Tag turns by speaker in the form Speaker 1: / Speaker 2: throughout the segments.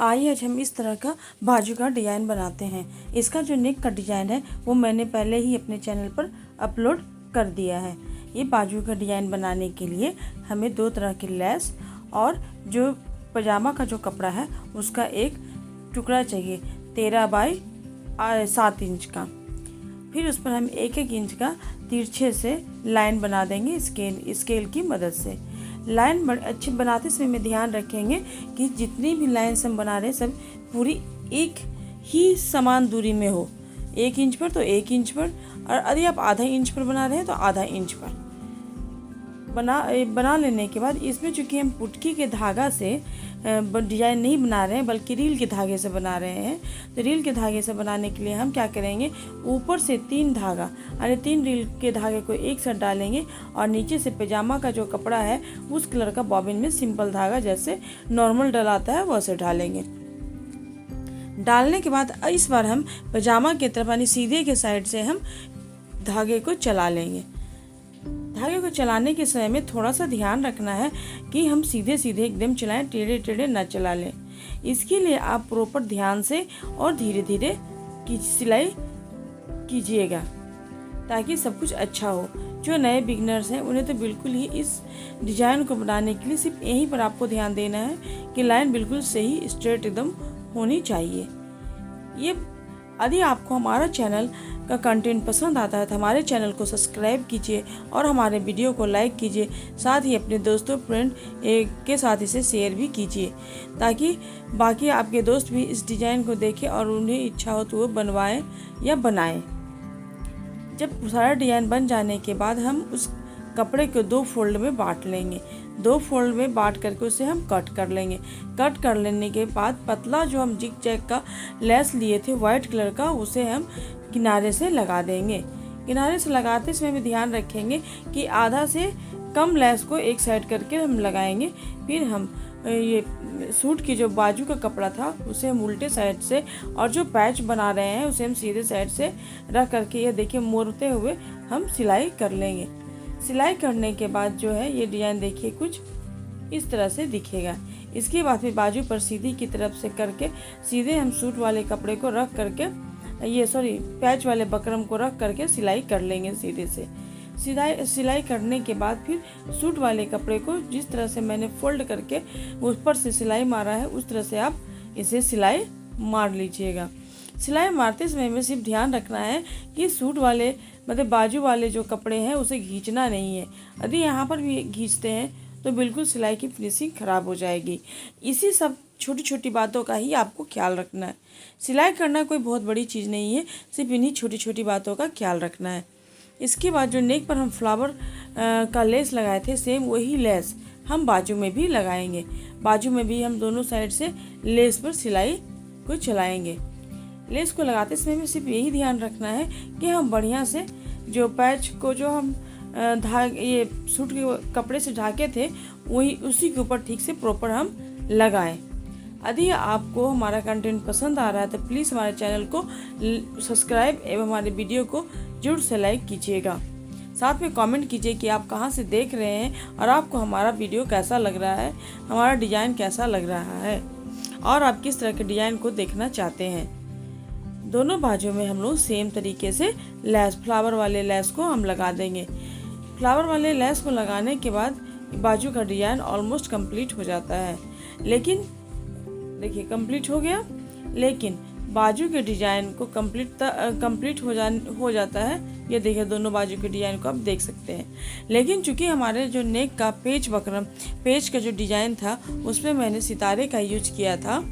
Speaker 1: आइए आज हम इस तरह का बाजू का डिज़ाइन बनाते हैं। इसका जो नेक का डिज़ाइन है वो मैंने पहले ही अपने चैनल पर अपलोड कर दिया है। ये बाजू का डिज़ाइन बनाने के लिए हमें दो तरह की लेस और जो पजामा का जो कपड़ा है उसका एक टुकड़ा चाहिए 13 बाई 7 इंच का। फिर उस पर हम 1-1 इंच का तिरछे से लाइन बना देंगे स्केल की मदद से। लाइन अच्छे बनाते समय में ध्यान रखेंगे कि जितनी भी लाइन्स हम बना रहे हैं सब पूरी एक ही समान दूरी में हो। 1 इंच पर तो 1 इंच पर, और यदि आप आधा इंच पर बना रहे हैं तो आधा इंच पर बना लेने के बाद इसमें चूँकि हम पुटकी के धागा से डिजाइन नहीं बना रहे हैं बल्कि रील के धागे से बना रहे हैं, तो रील के धागे से बनाने के लिए हम क्या करेंगे, ऊपर से 3 धागा यानी 3 रील के धागे को एक साथ डालेंगे और नीचे से पजामा का जो कपड़ा है उस कलर का बॉबिन में सिंपल धागा जैसे नॉर्मल डलाता है वैसे डालेंगे। डालने के बाद इस बार हम पजामा की तरफ यानी सीधे के साइड से हम धागे को चला लेंगे। धागे को चलाने के समय में थोड़ा सा ध्यान रखना है कि हम सीधे सीधे एकदम चलाएं, टेढ़े टेढ़े न चला लें। इसके लिए आप प्रॉपर ध्यान से और धीरे धीरे की सिलाई कीजिएगा ताकि सब कुछ अच्छा हो। जो नए बिगनर्स हैं उन्हें तो बिल्कुल ही इस डिजाइन को बनाने के लिए सिर्फ यहीं पर आपको ध्यान देना है कि लाइन बिल्कुल सही स्ट्रेट एकदम होनी चाहिए। ये यदि आपको हमारा चैनल का कंटेंट पसंद आता है तो हमारे चैनल को सब्सक्राइब कीजिए और हमारे वीडियो को लाइक कीजिए, साथ ही अपने दोस्तों फ्रेंड के साथ इसे शेयर भी कीजिए ताकि बाकी आपके दोस्त भी इस डिज़ाइन को देखें और उन्हें इच्छा हो तो वो बनवाएं या बनाएं। जब सारा डिज़ाइन बन जाने के बाद हम उस कपड़े को 2 फोल्ड में बांट लेंगे। 2 फोल्ड में बांट करके उसे हम कट कर लेंगे। कट कर लेने के बाद पतला जो हम जिग जैग का लेस लिए थे वाइट कलर का, उसे हम किनारे से लगा देंगे। किनारे से लगाते समय भी ध्यान रखेंगे कि आधा से कम लेस को एक साइड करके हम लगाएंगे। फिर हम ये सूट की जो बाजू का कपड़ा था उसे हम उल्टे साइड से और जो पैच बना रहे हैं उसे हम सीधे साइड से रख करके ये देखिए मोड़ते हुए हम सिलाई कर लेंगे। सिलाई करने के बाद जो है ये डिज़ाइन देखिए कुछ इस तरह से दिखेगा। इसके बाद फिर बाजू पर सीधी की तरफ से करके सीधे हम सूट वाले कपड़े को रख करके पैच वाले बकरम को रख करके सिलाई कर लेंगे सीधे से। सिलाई करने के बाद फिर सूट वाले कपड़े को जिस तरह से मैंने फोल्ड करके ऊपर से सिलाई मारा है उस तरह से आप इसे सिलाई मार लीजिएगा। सिलाई मारते समय में सिर्फ ध्यान रखना है कि सूट वाले मतलब बाजू वाले जो कपड़े हैं उसे खींचना नहीं है। यदि यहाँ पर भी खींचते हैं तो बिल्कुल सिलाई की फिनिशिंग खराब हो जाएगी। इसी सब छोटी छोटी बातों का ही आपको ख्याल रखना है। सिलाई करना कोई बहुत बड़ी चीज़ नहीं है, सिर्फ इन्हीं छोटी छोटी बातों का ख्याल रखना है। इसके बाद जो नेक पर हम फ्लावर का लेस लगाए थे सेम वही लेस हम बाजू में भी लगाएंगे। बाजू में भी हम दोनों साइड से लेस पर सिलाई को चलाएंगे। लेस को लगाते समय में सिर्फ यही ध्यान रखना है कि हम बढ़िया से जो पैच को जो हम ये सूट के कपड़े से ढाके थे वही उसी के ऊपर ठीक से प्रॉपर हम लगाएं। यदि आपको हमारा कंटेंट पसंद आ रहा है तो प्लीज़ हमारे चैनल को सब्सक्राइब एवं हमारे वीडियो को जरूर से लाइक कीजिएगा। साथ में कमेंट कीजिए कि आप कहां से देख रहे हैं और आपको हमारा वीडियो कैसा लग रहा है, हमारा डिज़ाइन कैसा लग रहा है और आप किस तरह के डिज़ाइन को देखना चाहते हैं। दोनों बाजू में हम लोग सेम तरीके से लेस फ्लावर वाले लेस को हम लगा देंगे। फ्लावर वाले लेस को लगाने के बाद बाजू का डिज़ाइन ऑलमोस्ट कंप्लीट हो जाता है। लेकिन देखिए कंप्लीट हो गया, लेकिन बाजू के डिज़ाइन को कंप्लीट हो जाता है। ये देखिए दोनों बाजू के डिज़ाइन को आप देख सकते हैं। लेकिन चूंकि हमारे जो नेक का पेच का जो डिज़ाइन था उसमें मैंने सितारे का यूज किया था,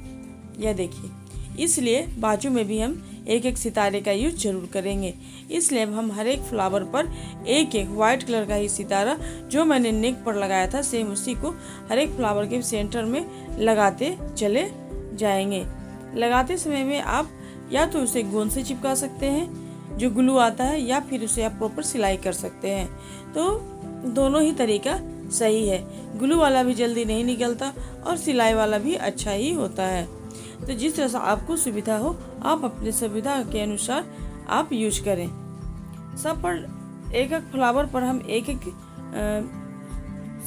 Speaker 1: यह देखिए, इसलिए बाजू में भी हम एक एक सितारे का यूज जरूर करेंगे। इसलिए हम हर एक फ्लावर पर एक एक वाइट कलर का ही सितारा जो मैंने नेक पर लगाया था सेम उसी को हर एक फ्लावर के सेंटर में लगाते चले जाएंगे। लगाते समय में आप या तो उसे गोंद से चिपका सकते हैं जो ग्लू आता है, या फिर उसे आप प्रॉपर सिलाई कर सकते हैं। तो दोनों ही तरीका सही है। ग्लू वाला भी जल्दी नहीं निकलता और सिलाई वाला भी अच्छा ही होता है। तो जिस तरह से आपको सुविधा हो आप अपनी सुविधा के अनुसार आप यूज करें। सब पर एक एक फ्लावर पर हम एक एक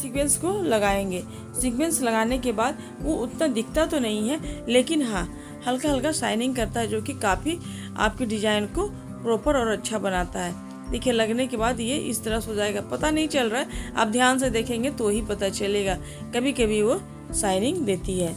Speaker 1: सीक्वेंस को लगाएंगे। सीक्वेंस लगाने के बाद वो उतना दिखता तो नहीं है, लेकिन हाँ हल्का हल्का शाइनिंग करता है, जो कि काफ़ी आपके डिजाइन को प्रॉपर और अच्छा बनाता है। देखिए लगने के बाद ये इस तरह से हो जाएगा, पता नहीं चल रहा है, आप ध्यान से देखेंगे तो ही पता चलेगा, कभी कभी वो शाइनिंग देती है।